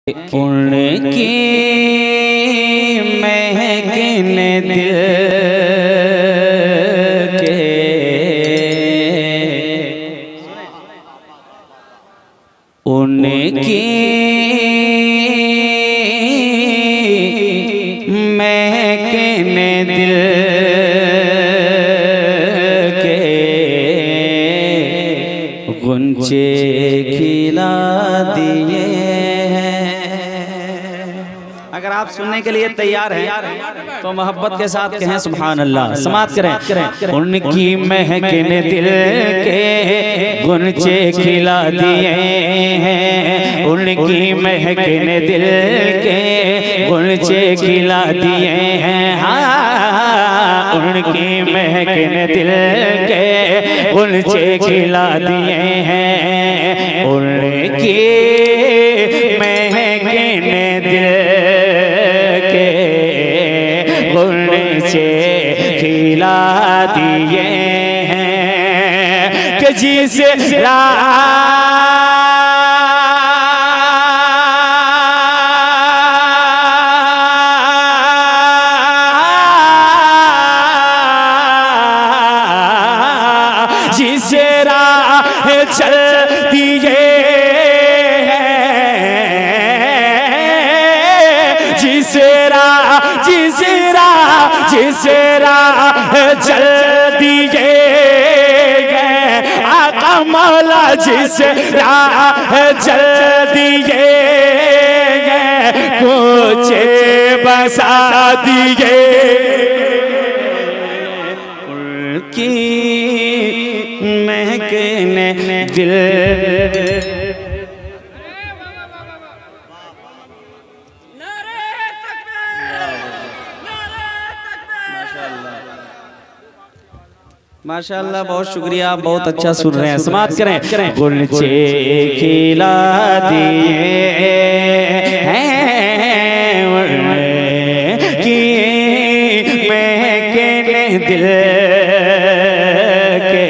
उनकी महकने दिल के उनकी महकने दिल के गुंचे खिला दिए। अगर आप सुनने के लिए तैयार हैं तो मोहब्बत के साथ कहें सुभान अल्लाह। समात करें। उनकी महकने दिल के गुंचे खिला दिए हैं, उनकी महकने दिल के गुंचे खिला दिए हैं। हाँ, उनकी महकने दिल के गुंचे खिला दिए हैं, उनकी महकने दिल खिला दिए हैं कि जिसे जिसे राह चल दिए जिसे राह चल दिए गए आका मौला, जिसे राह चल दिए गए कुछे बसा दिए। उनकी महकने दिल माशाअल्लाह, बहुत शुक्रिया, बहुत अच्छा सुन रहे हैं। समात करें। गुंचे खिला दिए हैं उनकी महकने दिल के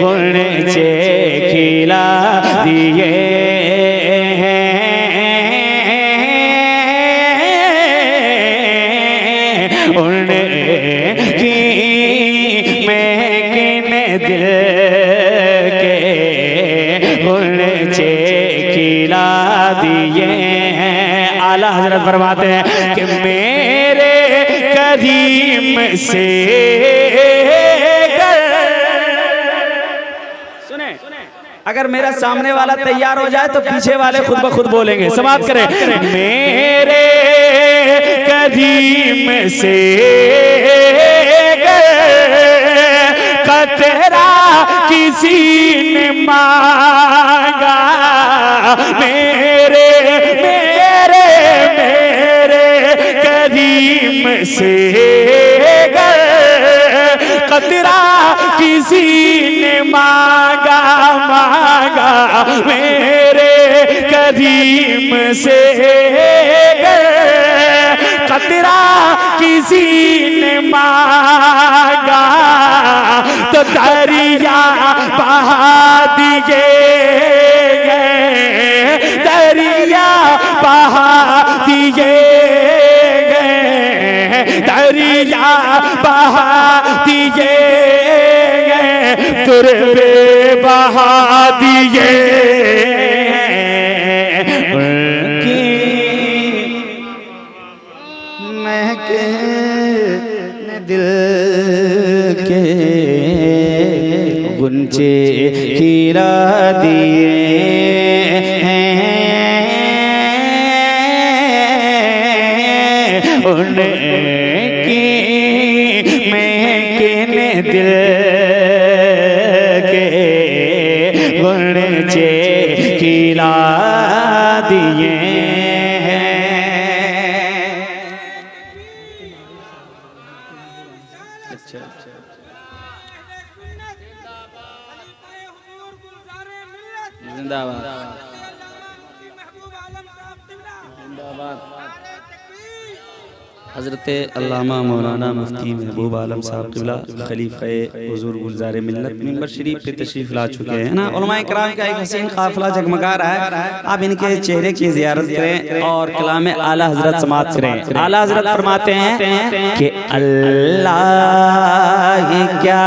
गुंचे खिला दिए हैं, उनकी दिल के गुंचे खिला दिए हैं। आला हजरत फरमाते हैं कि मेरे करीम से सुने, अगर मेरा सामने वाला तैयार हो जाए तो पीछे वाले खुद ब खुद बोलेंगे। समाप्त करें। मेरे करीम से तेरा किसी ने मांगा, मेरे मेरे मेरे करीम से कतरा किसी ने मांगा मांगा, मेरे करीम से कतरा किसी ने मांगा तो दरिया बहा दिए गए, दरिया बहा दिए गए, दरिया बहा दिए गए, तुरबे बहा दिए। उनकी महकने दिल के गुंचे खिला दिए हैं, उनकी महकने दिल के गुंचे खिला दिए हैं। अच्छा अच्छा, जिंदाबाद जिंदाबाद। हज़रत अल्लामा मौलाना मुफ्ती महबूब आलम साहब क़िबला खलीफ़े हुज़ूर गुलज़ार मिल्लत मिंबर शरीफ पे तशरीफ़ ला चुके हैं ना। उलमाए किराम का एक हसीन काफ़िला जगमगा रहा है। आप इनके चेहरे की ज़ियारत करें और कलाम आला हज़रत समाअत करें। आला हज़रत फरमाते हैं कि अल्लाह क्या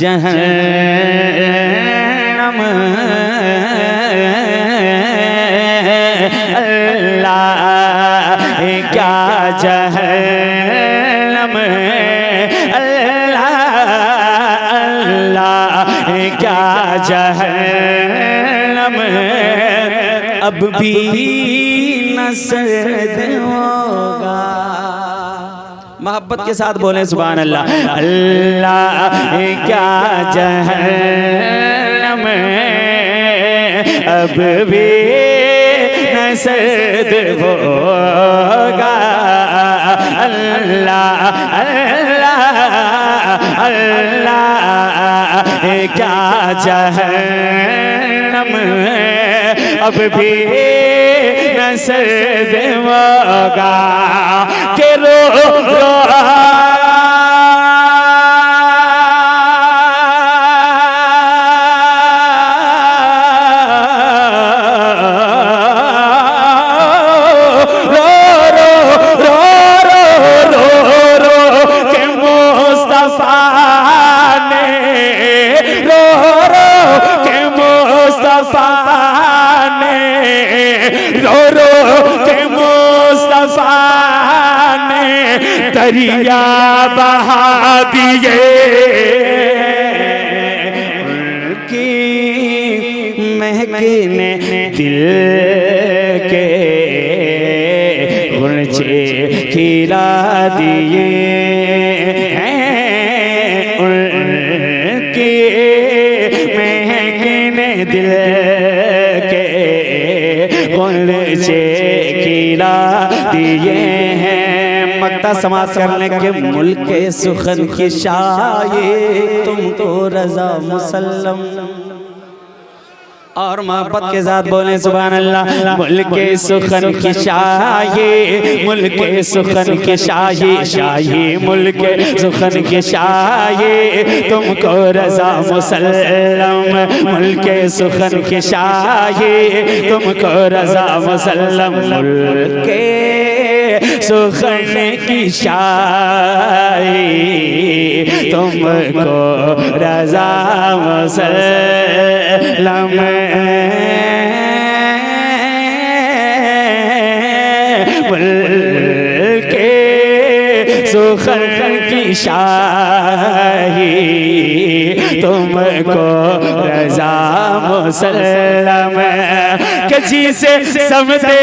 जहन्नम क्या जहन्नम अल्लाह क्या जहन्नम अब भी न सर्द होगा। मोहब्बत के साथ बोले सुभान अल्लाह। अल्लाह क्या जहन्नम अब भी सर्द होगा। अल्लाह अल्लाह अल्लाह क्या जहन्नम अब भी न सर्द होगा। के रो रो दरिया बहा दिए उनकी महकने दिल के गुलचे खिला दिए उनकी महकने दिल के गुलचे खिला दिए हैं। मक्ता समाज करने के मुल्क सुखन की शाये तुमको रजा मुसल्लम। और मोहब्बत के साथ बोले सुभान अल्लाह। मुल्क सुखन की शाये मुल्क सुखन की शाये शाये मुल्क सुखन की शाये तुमको रजा मुसल्लम। मुल्क सुखन की शाये तुमको रजा मुसल्लम। मुल्क सुखन की शाये तुमको रजा मुसल्लम। मुल्क सुखन की शाही तुमको रजा मुसल्लम। कजी से समझे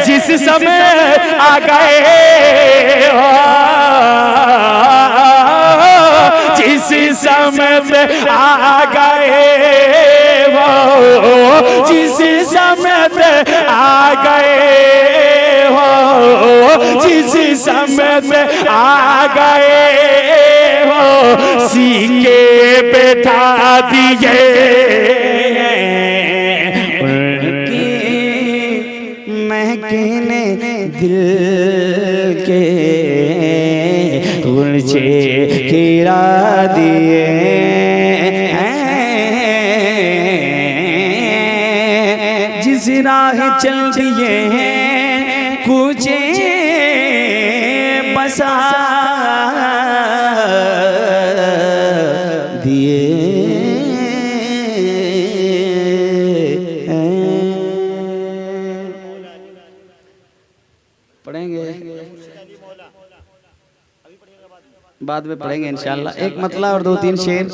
जिस समय आ गए हो जिस समय आ गए हो जिस समय आ गए हो जिस समय आ गए हो सीके बैठा दिए महकने दिल के गुलचे खिला दिए जिस राह चल दिए हैं कुछे बसा दिए पढ़ेंगे बाद में पढ़ेंगे इंशाअल्लाह। एक मतला और 2-3 शेर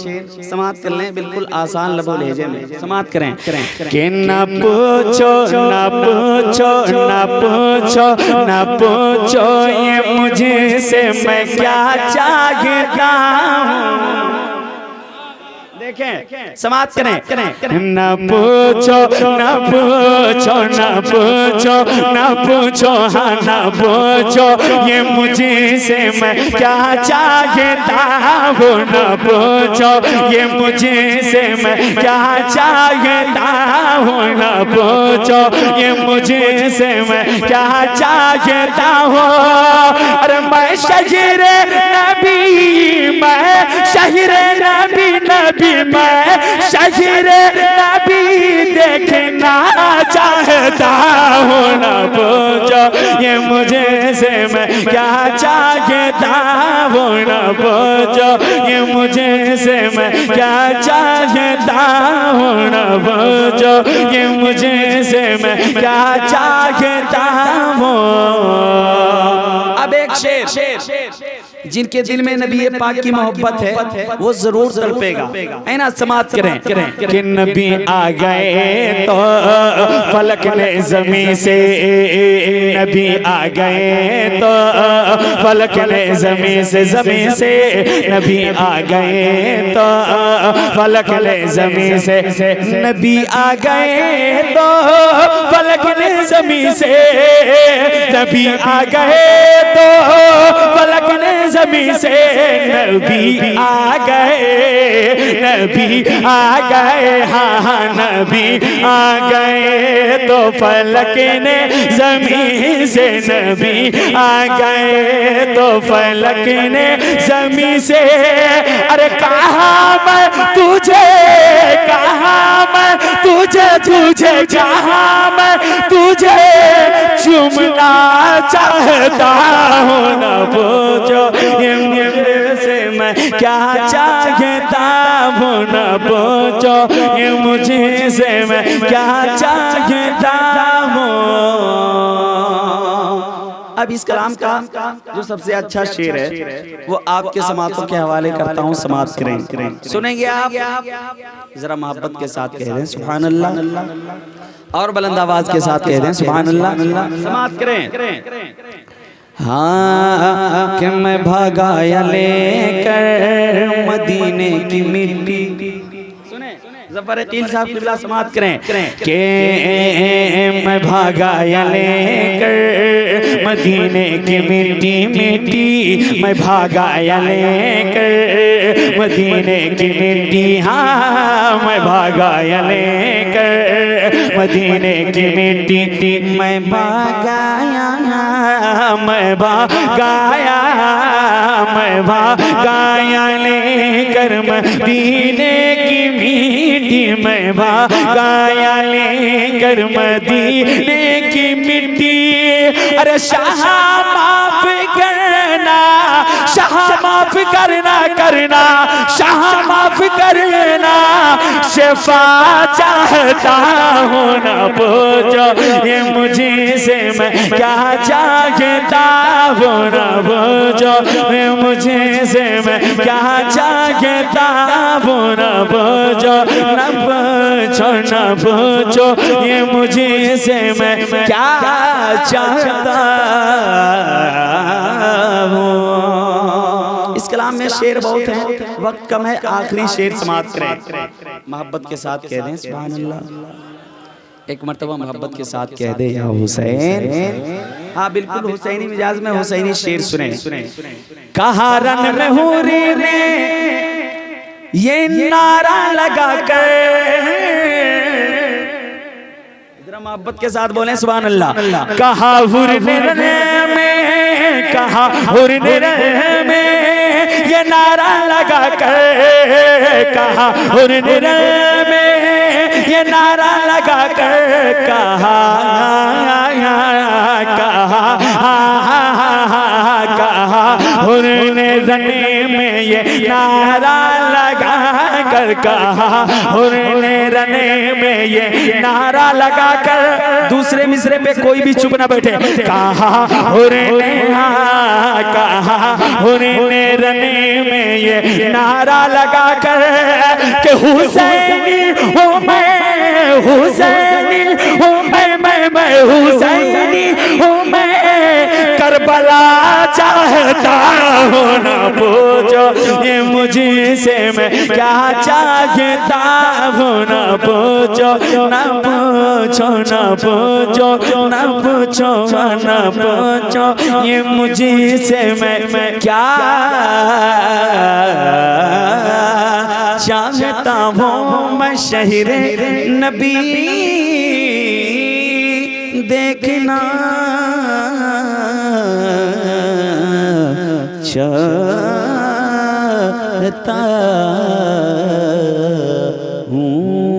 समाप्त कर लें बिल्कुल आसान लबो लहजे में समाप्त करें कि ना पूछो ना पूछो ना पूछो ना पूछो ये मुझसे मैं क्या चाहता हूँ। देखें समाप्त करें। न पूछो न पूछो न पूछो न पूछो हाँ न पूछो ये मुझे से मैं क्या चाहता हूँ। न पूछो ये मुझे से मैं क्या चाहता हूँ। न पूछो ये मुझे से मैं क्या चाहता हूँ। अरे मैं शहीर नबी मैं शहीर नबी नबी मैं शहीर नबी देखना चाहता हूँ। न पूछो ये मुझे से मैं क्या चाहता हूँ। न पूछो ये मुझे से मैं क्या चाहता हूँ। न पूछो ये मुझे से मैं क्या चाहता हूँ। अब एक शेर जिनके दिल में नबी पाक की मोहब्बत है वो जरूर तड़पेगा। है ना समाप्त करें कि नबी आ गए तो फलक ने ज़मीं से नबी आ गए तो फलक ने ज़मीं से नबी आ गए तो फलक ने ज़मीं से नबी आ गए तो फलक ने ज़मीं से नबी आ गए तो फलक ने ज़मीं से नबी आ गए हाँ नबी आ गए तो फलक ने ज़मीं से नबी आ गए तो फलक ने ज़मीं से। अरे कहाँ मैं तुझे तुझे कहाँ मैं तुझे चुमना चाहता हूँ। न पूछो ये मुझे से मैं क्या चाहता हूँ। न पूछो ये मुझे से मैं क्या चाहता हूँ। अब इस कलाम का जो सबसे अच्छा शेर है वो आपके समातों के हवाले करता हूँ। समाप्त करें सुनेंगे आप जरा मोहब्बत के साथ कह दें सुभान अल्लाह और बुलंद आवाज के साथ कह दें सुभान अल्लाह। समाप्त करें। हाँ कि मैं भागाया लेकर मदीने की मिट्टी। ज़फ़र अकील साहब क़िबला समाप्त करें कि मैं भागाया लेकर मदीने की मिट्टी मैं भागाया लेकर मदीने की मिट्टी। हाँ मैं भागाया लेकर मदीने की मिट्टी मैं भागाया लेकर मदीने की मिट्टी मैं भागाया लेकर मदीने की मिट्टी। अरे शाह माफ करना शाह माफ करना शाह माफ करना शफा चाहता हूँ। न पूछो ये मुझे से मैं क्या चाहता हूँ। न पूछो ये मुझे से मैं क्या चाहता हूँ। न पूछो ये मुझे से मैं क्या चाहता हूँ। इस कलाम में शेर बहुत है वक्त कम है आखिरी शेर समाप्त करें। मोहब्बत के साथ कह दें सुभान अल्लाह। एक मर्तबा मोहब्बत के साथ कह दे या हुसैन। हाँ बिल्कुल हुसैनी मिजाज में हुसैनी शेर सुने। कहा रन में हूरी ने ये नारा लगा कर इधर मोहब्बत के साथ बोले सुभान अल्लाह। कहा हुरने में कहा हुरने में ये नारा लगा कर कहा हुरने में ये नारा लगा कर कहा हुरने रने में ये नारा लगा कर कहा हुरने रने में ये नारा लगा कर। दूसरे मिसरे पे कोई भी चुप ना बैठे। कहा हुरने रने में ये नारा लगा कर कि हुसैनी हूँ मैं हुसैनी हूँ मैं हुसैनी हूँ मैं करबला चाहता हूँ, ना पूछो ये मुझसे मैं क्या चाहता हूँ, ना पूछो ना पूछो ना पूछो ना पूछो ना पूछो ये मुझसे मैं क्या चाहता हूँ। मैं शहरे नबी देखना चाहता हूँ।